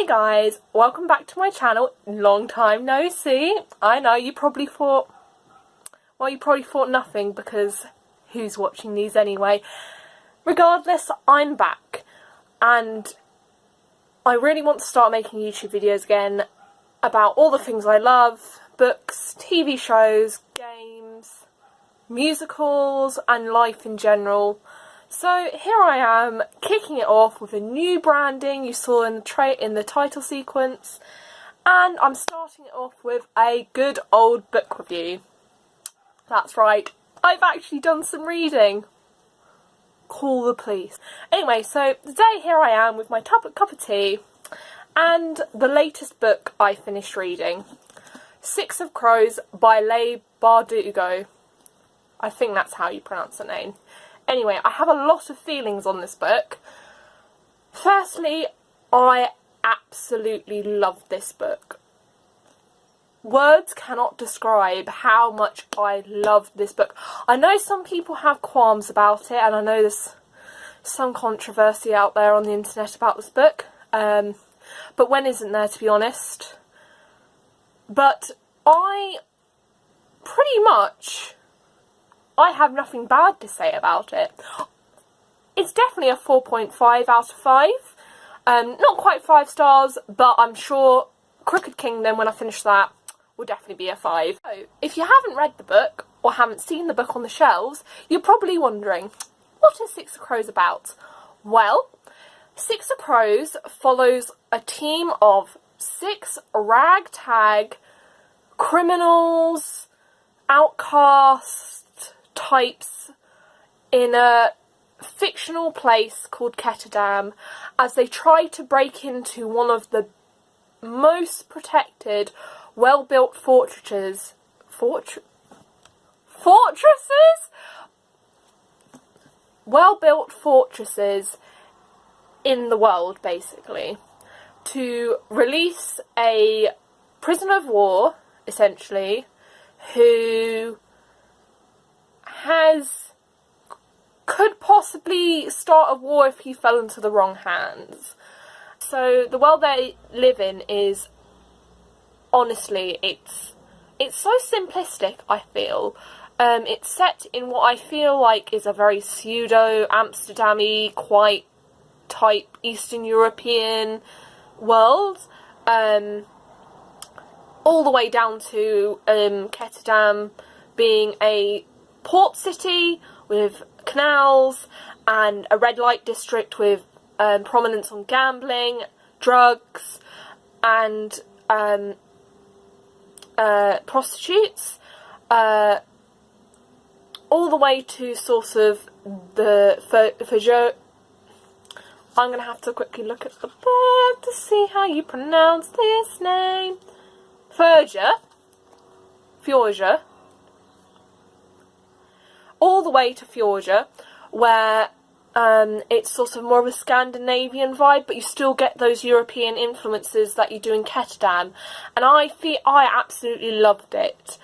Hey guys, welcome back to my channel. Long time no see. I know you probably thought, well, you probably thought nothing because who's watching these anyway? Regardless, I'm back and I really want to start making YouTube videos again about all the things I love, books, TV shows, games, musicals and life in general. So here I am, kicking it off with a new branding you saw in the title sequence, and I'm starting it off with a good old book review. That's right, I've actually done some reading. Call the police. Anyway, so today here I am with my cup of tea and the latest book I finished reading. Six of Crows by Leigh Bardugo. I think that's how you pronounce the name. Anyway, I have a lot of feelings on this book. Firstly, I absolutely love this book. Words cannot describe how much I love this book. I know some people have qualms about it, and I know there's some controversy out there on the internet about this book. But when isn't there, to be honest? But I have nothing bad to say about it. It's definitely a 4.5 out of 5. Not quite 5 stars, but I'm sure Crooked Kingdom, when I finish that, will definitely be a 5. So, if you haven't read the book, or haven't seen the book on the shelves, you're probably wondering, what is Six of Crows about? Well, Six of Crows follows a team of 6 ragtag criminals, outcasts, types in a fictional place called Ketterdam as they try to break into one of the most protected, well-built fortresses in the world, basically, to release a prisoner of war, essentially, who could possibly start a war if he fell into the wrong hands. So the world they live in is, honestly, it's so simplistic, I feel. It's set in what I feel like is a very pseudo-Amsterdam-y, quite type Eastern European world. All the way down to Ketterdam being a port city with canals and a red light district with prominence on gambling, drugs and prostitutes, all the way to sort of the I'm going to have to quickly look at the book to see how you pronounce this name. Fjordur. All the way to Fjordur, where it's sort of more of a Scandinavian vibe, but you still get those European influences that you do in Ketterdam, and I absolutely loved it.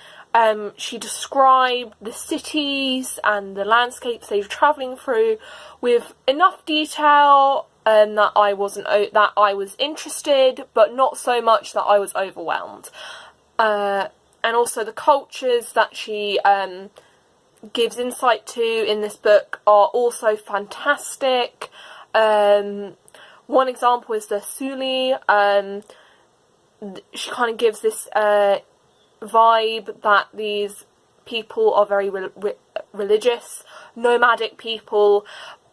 She described the cities and the landscapes they were travelling through with enough detail that I was interested, but not so much that I was overwhelmed. And also the cultures that she gives insight to in this book are also fantastic. One example is the Suli. She kind of gives this vibe that these people are very religious, nomadic people,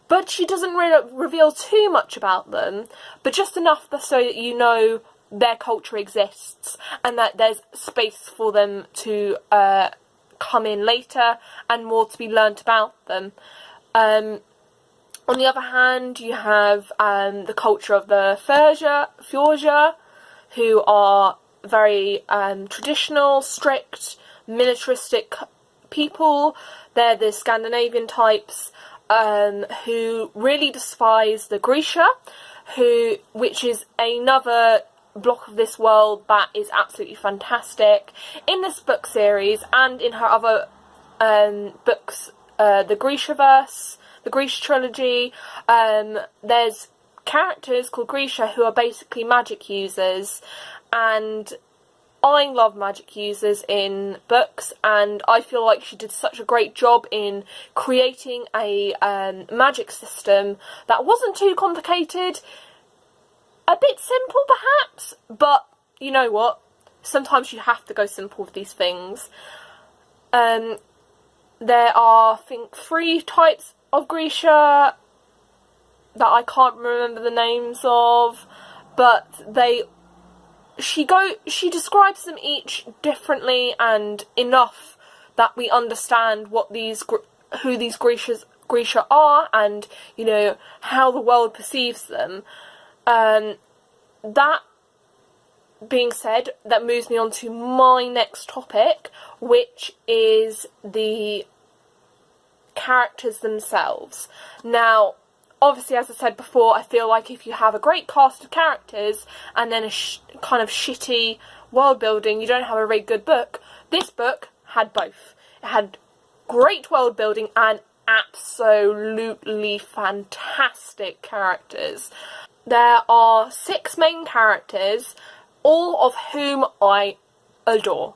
but she doesn't really reveal too much about them, but just enough so that you know their culture exists and that there's space for them to come in later and more to be learnt about them. On the other hand, you have the culture of the Fjordur, who are very traditional, strict, militaristic people. They're the Scandinavian types who really despise the Grisha, which is another block of this world that is absolutely fantastic. In this book series and in her other books, the Grishaverse, the Grisha trilogy, there's characters called Grisha who are basically magic users, and I love magic users in books, and I feel like she did such a great job in creating a magic system that wasn't too complicated, a bit simple perhaps, but you know what, sometimes you have to go simple with these things. There are, I think, 3 types of Grisha that I can't remember the names of, but she describes them each differently and enough that we understand what who these Grisha are, and you know how the world perceives them. That being said, that moves me on to my next topic, which is the characters themselves. Now, obviously, as I said before, I feel like if you have a great cast of characters and then a kind of shitty world building, you don't have a very good book. This book had both. It had great world building and absolutely fantastic characters. There are 6 main characters, all of whom I adore.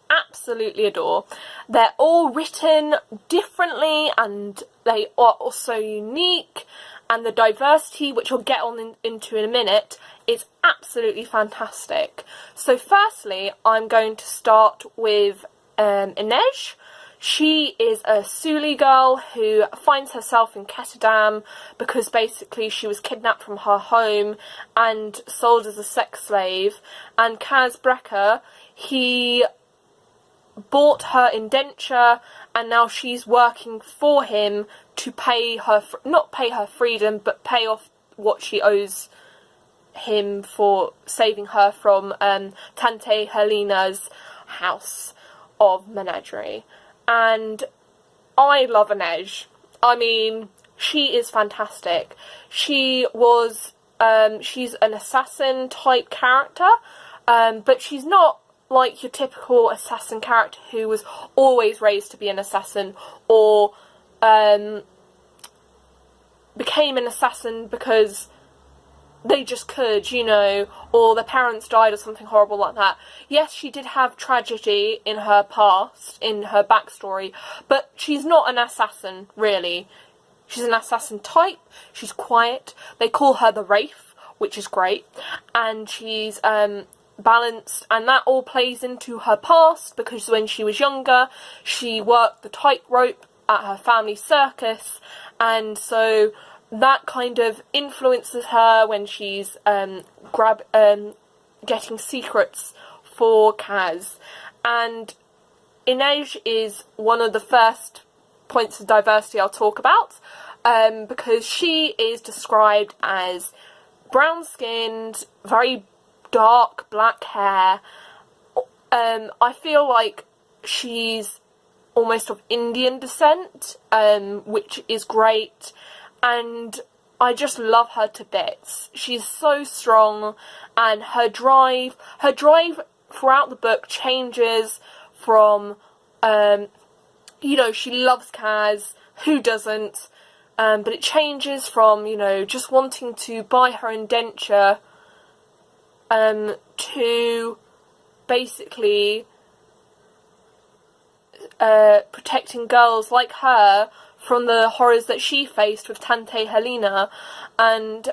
Absolutely adore. They're all written differently and they are also unique, and the diversity, which we'll get on into in a minute, is absolutely fantastic. So firstly, I'm going to start with Inej. She is a Suli girl who finds herself in Ketterdam because basically she was kidnapped from her home and sold as a sex slave. And Kaz Brecker, he bought her indenture and now she's working for him to pay her, not pay her freedom, but pay off what she owes him for saving her from Tante Helena's house of menagerie. And I love Inej. I mean, she is fantastic. She was, she's an assassin type character, but she's not like your typical assassin character who was always raised to be an assassin, or became an assassin because they just could, you know, or their parents died or something horrible like that. Yes, she did have tragedy in her past, in her backstory, but she's not an assassin, really. She's an assassin type, she's quiet, they call her the Wraith, which is great, and she's balanced, and that all plays into her past, because when she was younger, she worked the tightrope at her family circus, and so that kind of influences her when she's getting secrets for Kaz. And Inej is one of the first points of diversity I'll talk about, because she is described as brown-skinned, very dark black hair. I feel like she's almost of Indian descent, which is great. And I just love her to bits. She's so strong, and her drive throughout the book changes from, you know, she loves Kaz, who doesn't, but it changes from, you know, just wanting to buy her indenture, to basically protecting girls like her from the horrors that she faced with Tante Helena. And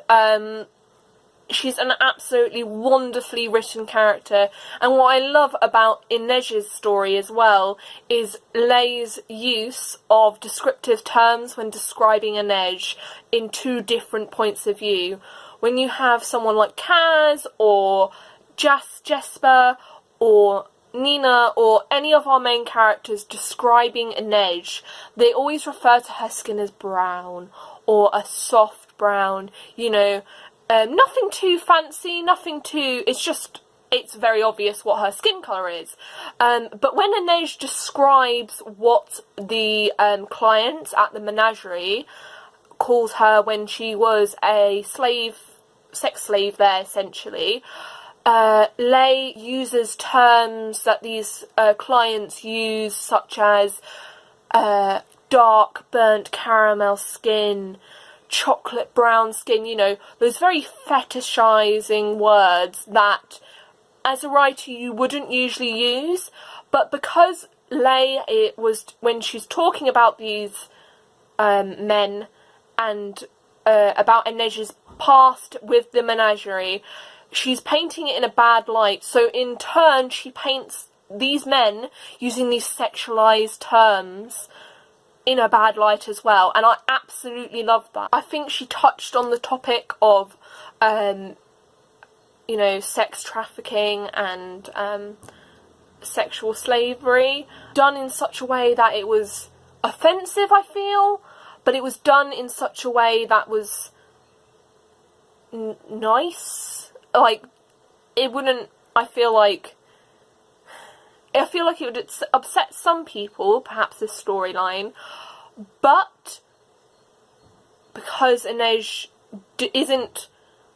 she's an absolutely wonderfully written character. And what I love about Inej's story as well is Leigh's use of descriptive terms when describing Inej in 2 different points of view. When you have someone like Kaz or Jesper or Nina or any of our main characters describing Inej, they always refer to her skin as brown or a soft brown, you know, nothing too fancy, nothing too, it's very obvious what her skin colour is. But when Inej describes what the client at the menagerie calls her when she was a sex slave there, essentially, Leigh uses terms that these clients use, such as dark burnt caramel skin, chocolate brown skin, you know, those very fetishizing words that as a writer you wouldn't usually use. But because Leigh, it was when she's talking about these men and about Inej's past with the menagerie, she's painting it in a bad light. So in turn she paints these men using these sexualized terms in a bad light as well, and I absolutely love that. I think she touched on the topic of you know, sex trafficking and sexual slavery, done in such a way that it was offensive, I feel, but it was done in such a way that was nice. Like, it wouldn't, I feel like it would upset some people, perhaps this storyline, but because Inej isn't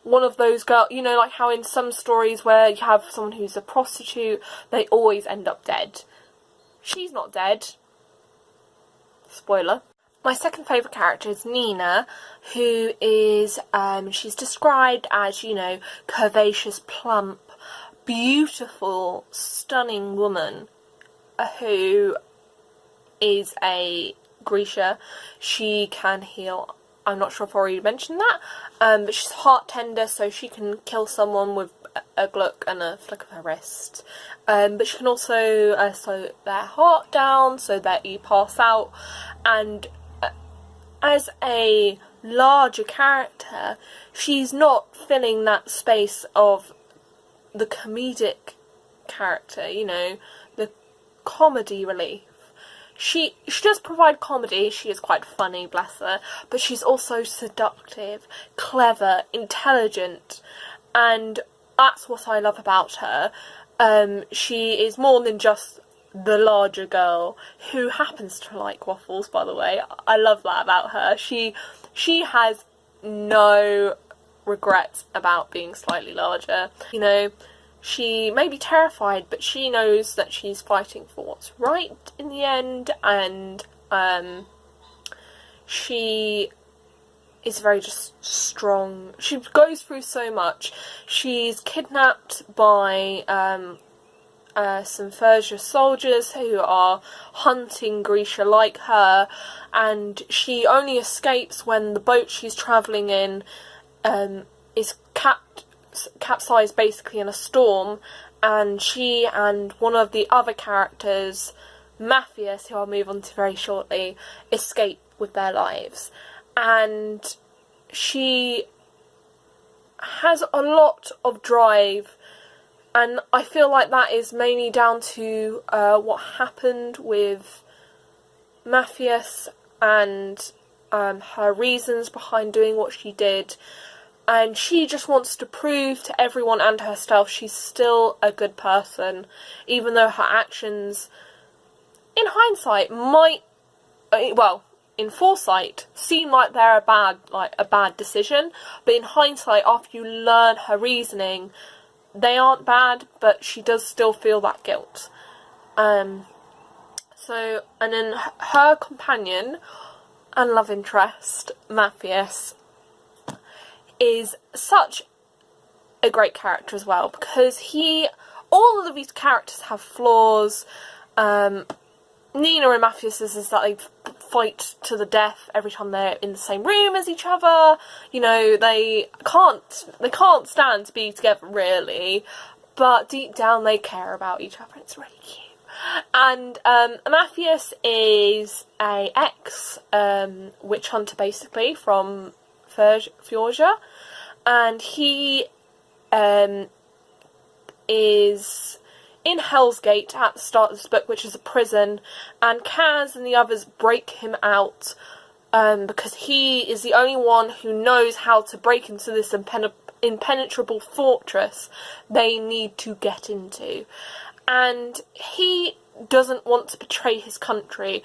one of those girls, you know, like how in some stories where you have someone who's a prostitute, they always end up dead. She's not dead. Spoiler. My second favourite character is Nina, who is, she's described as, you know, curvaceous, plump, beautiful, stunning woman who is a Grisha. She can heal. I'm not sure if I already mentioned that, but she's heart tender, so she can kill someone with a gluck and a flick of her wrist. But she can also slow their heart down so that you pass out. And as a larger character, she's not filling that space of the comedic character, you know, the comedy relief. She does provide comedy, she is quite funny, bless her, but she's also seductive, clever, intelligent, and that's what I love about her. She is more than just the larger girl who happens to like waffles, by the way. I love that about her. She has no regrets about being slightly larger. You know, she may be terrified, but she knows that she's fighting for what's right in the end, and she is very just strong. She goes through so much. She's kidnapped by some Persia soldiers who are hunting Grisha like her, and she only escapes when the boat she's travelling in is capsized basically in a storm, and she and one of the other characters, Matthias, who I'll move on to very shortly, escape with their lives. And she has a lot of drive, and I feel like that is mainly down to what happened with Matthias and her reasons behind doing what she did. And she just wants to prove to everyone and herself she's still a good person, even though her actions, in hindsight, might, well, in foresight, seem like they're a bad decision. But in hindsight, after you learn her reasoning, they aren't bad, but she does still feel that guilt. And then her companion and love interest, Matthias, is such a great character as well, because all of these characters have flaws. Nina and Matthias is that they fight to the death every time they're in the same room as each other. You know, they can't stand to be together really, but deep down they care about each other. It's really cute. And Matthias is a ex-witch hunter, basically, from Fjorja, and he is in Hell's Gate at the start of this book, which is a prison, and Kaz and the others break him out because he is the only one who knows how to break into this impenetrable fortress they need to get into. And he doesn't want to betray his country,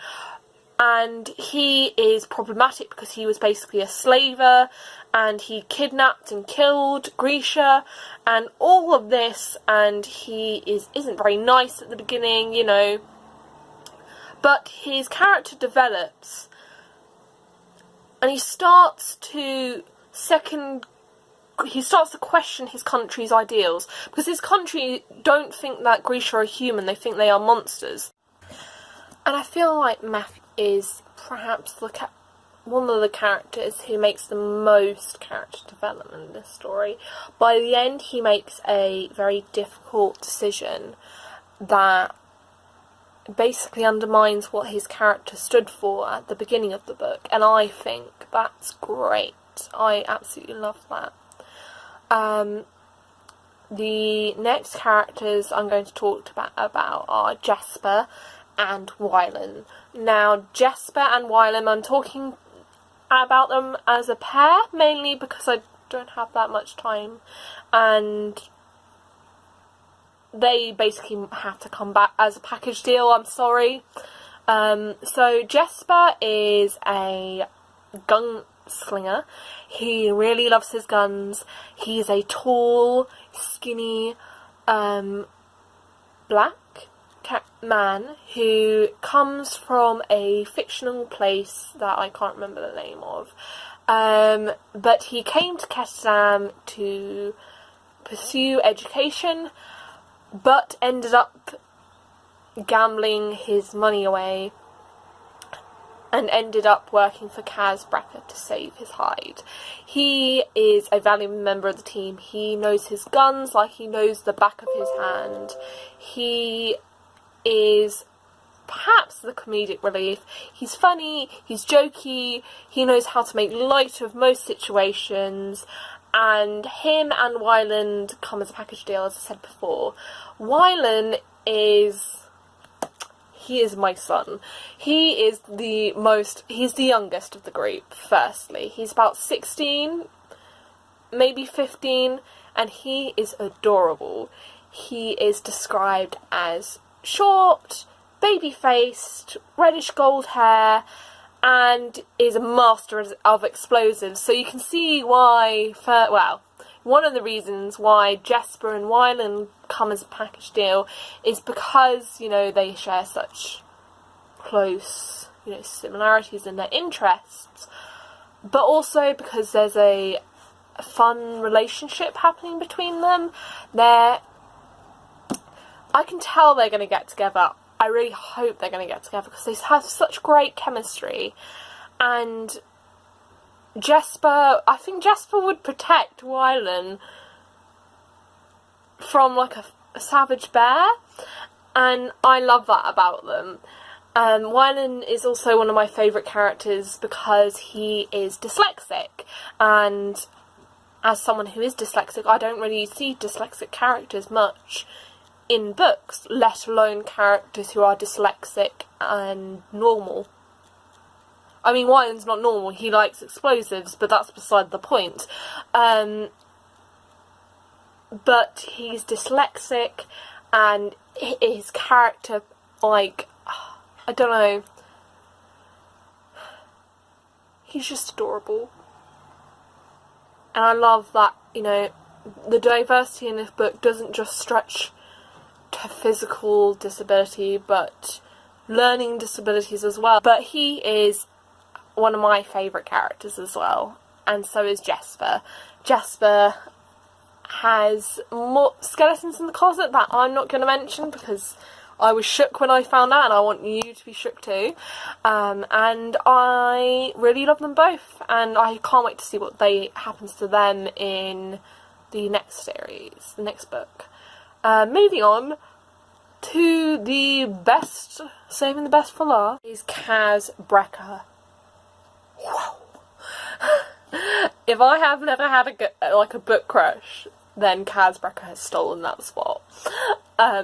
and he is problematic because he was basically a slaver, and he kidnapped and killed Grisha, and all of this, and he isn't very nice at the beginning, you know, but his character develops and he starts to question his country's ideals, because his country don't think that Grisha are human, they think they are monsters. And I feel like Matthew is perhaps one of the characters who makes the most character development in this story. By the end, he makes a very difficult decision that basically undermines what his character stood for at the beginning of the book, and I think that's great. I absolutely love that. The next characters I'm going to talk about are Jesper and Wylan. Now, Jesper and Wylan, I'm talking about them as a pair, mainly because I don't have that much time, and they basically have to come back as a package deal, I'm sorry. So Jesper is a gunslinger. He really loves his guns. He's a tall, skinny, black man who comes from a fictional place that I can't remember the name of. But he came to Kestam to pursue education, but ended up gambling his money away and ended up working for Kaz Brecker to save his hide. He is a valuable member of the team. He knows his guns like he knows the back of his hand. He is perhaps the comedic relief. He's funny, he's jokey, he knows how to make light of most situations, and him and Wyland come as a package deal, as I said before. Wyland is my son. He's the youngest of the group, firstly. He's about 16, maybe 15, and he is adorable. He is described as short, baby-faced, reddish gold hair, and is a master of explosives. So you can see why, one of the reasons why Jesper and Wyland come as a package deal is because, they share such close, similarities in their interests, but also because there's a fun relationship happening between them. I can tell they're going to get together. I really hope they're going to get together because they have such great chemistry. And I think Jesper would protect Wylan from like a savage bear, and I love that about them. Wylan is also one of my favourite characters because he is dyslexic, and as someone who is dyslexic, I don't really see dyslexic characters much in books, let alone characters who are dyslexic and normal. I mean, Wyland's not normal, he likes explosives, but that's beside the point. But he's dyslexic, and his character, I don't know, he's just adorable. And I love that, the diversity in this book doesn't just stretch to physical disability, but learning disabilities as well. But he is one of my favourite characters as well, and so is Jesper. Jesper has more skeletons in the closet that I'm not going to mention because I was shook when I found out, and I want you to be shook too. And I really love them both, and I can't wait to see what happens to them in the next series, the next book. Moving on to the best, saving the best for last, is Kaz Brecker. Wow. If I have never had a book crush, then Kaz Brecker has stolen that spot.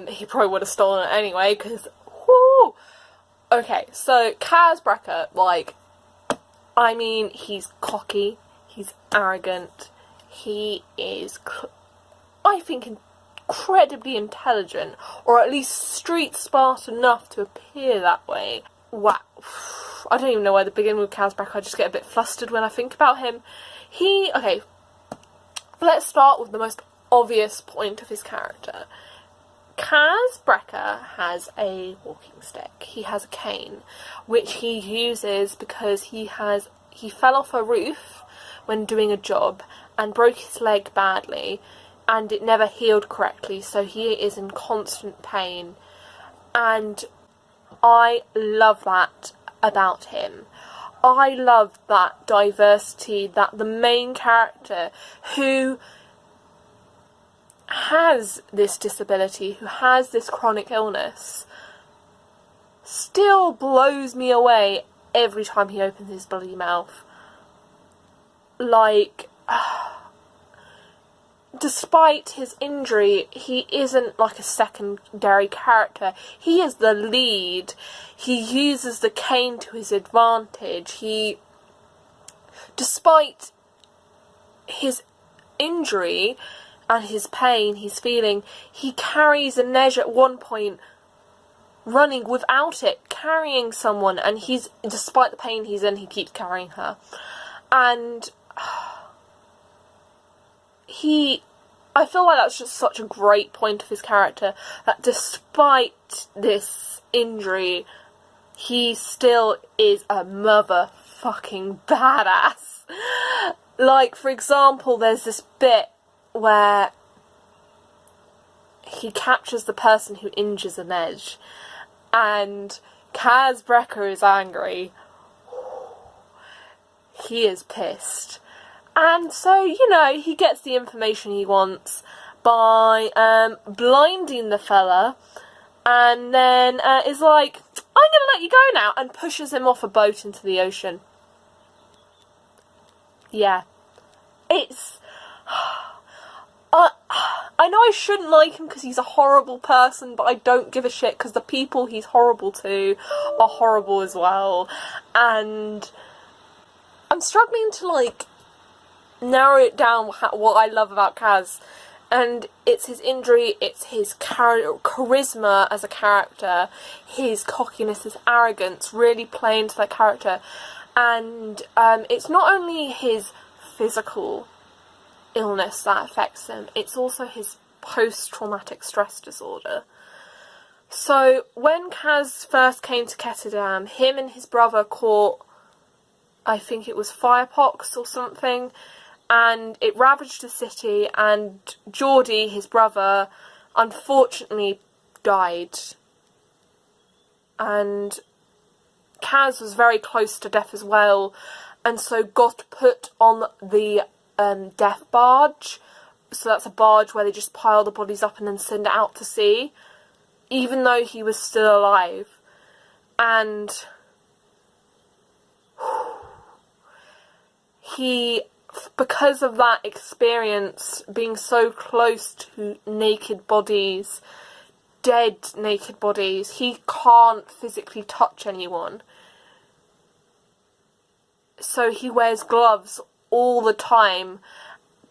He probably would have stolen it anyway, because, whoo! Okay, so Kaz Brecker, he's cocky, he's arrogant, he is, I think, incredibly intelligent, or at least street smart enough to appear that way. Wow. I don't even know where to begin with Kaz Brecker, I just get a bit flustered when I think about him. Okay, let's start with the most obvious point of his character. Kaz Brecker has a walking stick. He has a cane, which he uses because he has he fell off a roof when doing a job and broke his leg badly, and it never healed correctly, so he is in constant pain. And I love that about him. I love that diversity, that the main character who has this disability, who has this chronic illness, still blows me away every time he opens his bloody mouth. Like, despite his injury, he isn't like a secondary character. He is the lead. He uses the cane to his advantage. Despite his injury and his pain he's feeling, he carries Inej at one point, running without it, carrying someone, and despite the pain he's in, he keeps carrying her. And I feel like that's just such a great point of his character, that despite this injury, he still is a motherfucking badass. Like, for example, there's this bit where he captures the person who injures Inej, and Kaz Brekker is angry. He is pissed. And so, he gets the information he wants by blinding the fella, and then is like, I'm gonna let you go now, and pushes him off a boat into the ocean. Yeah. It's... I know I shouldn't like him because he's a horrible person, but I don't give a shit because the people he's horrible to are horrible as well. And I'm struggling to, narrow it down what I love about Kaz. And it's his injury, it's his charisma as a character, his cockiness, his arrogance, really play into that character. And it's not only his physical illness that affects him, it's also his post-traumatic stress disorder. So when Kaz first came to Ketterdam, him and his brother caught, I think it was firepox or something, and it ravaged the city, and Geordie, his brother, unfortunately died. And Kaz was very close to death as well, and so got put on the death barge. So that's a barge where they just pile the bodies up and then send it out to sea, even though he was still alive. And he, because of that experience, being so close to naked bodies, dead naked bodies, he can't physically touch anyone. So he wears gloves all the time,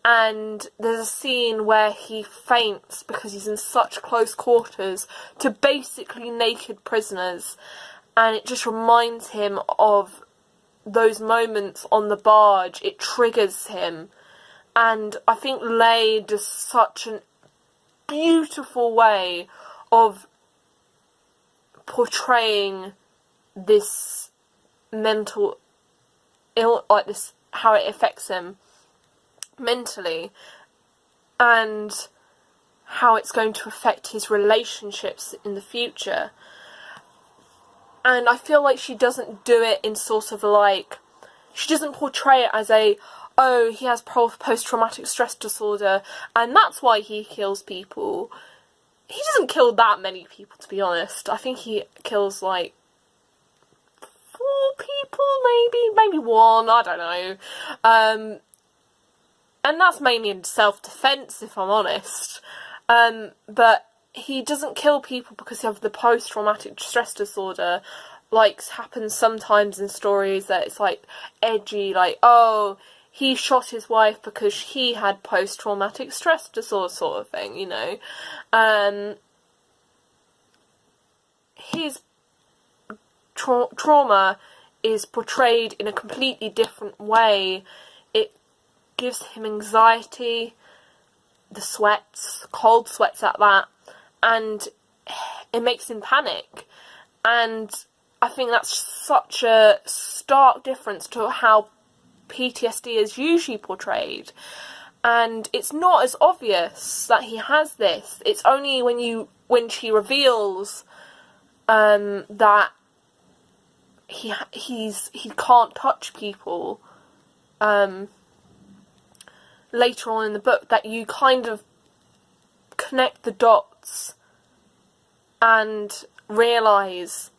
and there's a scene where he faints because he's in such close quarters to basically naked prisoners, and it just reminds him of those moments on the barge. It triggers him, and I think Leigh does such a beautiful way of portraying this mental this, how it affects him mentally, and how it's going to affect his relationships in the future. And I feel like she doesn't do it in sort of she doesn't portray it as he has post-traumatic stress disorder and that's why he kills people. He doesn't kill that many people, to be honest. I think he kills 4 people, maybe 1, I don't know. And that's mainly in self-defense, if I'm honest. But he doesn't kill people because he has the post-traumatic stress disorder, happens sometimes in stories that it's edgy, he shot his wife because he had post-traumatic stress disorder sort of thing, His trauma is portrayed in a completely different way. It gives him anxiety, the sweats, cold sweats at that, and it makes him panic. And I think that's such a stark difference to how PTSD is usually portrayed. And it's not as obvious that he has this. It's only when she reveals that he can't touch people later on in the book that you kind of connect the dots and realise,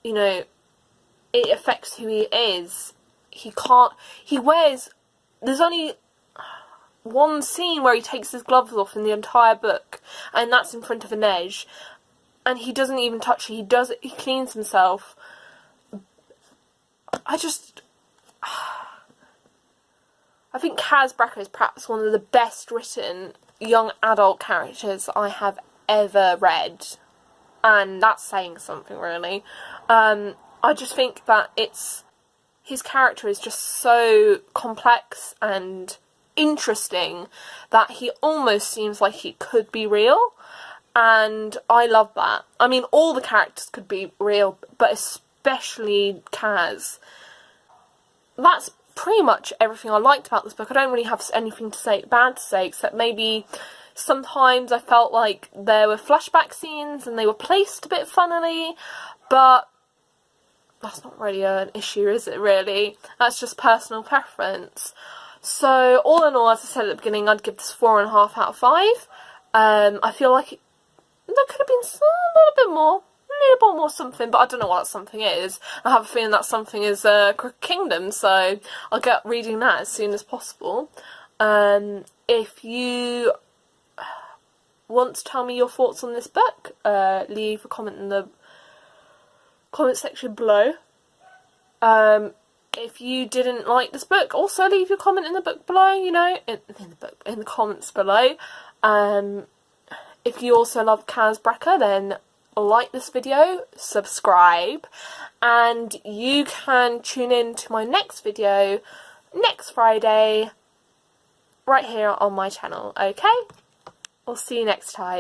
you know, it affects who he is. There's only one scene where he takes his gloves off in the entire book, and that's in front of Inej, and he doesn't even touch it. He cleans himself. I think Kaz Brekker is perhaps one of the best written young adult characters I have ever read, and that's saying something, really. I just think that his character is just so complex and interesting that he almost seems like he could be real, and I love that. I mean, all the characters could be real, but especially Kaz. That's pretty much everything I liked about this book. I don't really have anything bad to say, except maybe sometimes I felt like there were flashback scenes and they were placed a bit funnily, but that's not really an issue, is it, really? That's just personal preference. So, all in all, as I said at the beginning, I'd give this 4.5 out of 5. I feel like there could have been a little bit more something, but I don't know what that something is. I have a feeling that something is Crooked Kingdom, so I'll get reading that as soon as possible. If you want to tell me your thoughts on this book, leave a comment in the comment section below. If you didn't like this book, also leave your comment in the book below, you know, in the comments below. If you also love Kaz Brekker, then like this video, subscribe, and you can tune in to my next video next Friday right here on my channel, okay? I'll see you next time.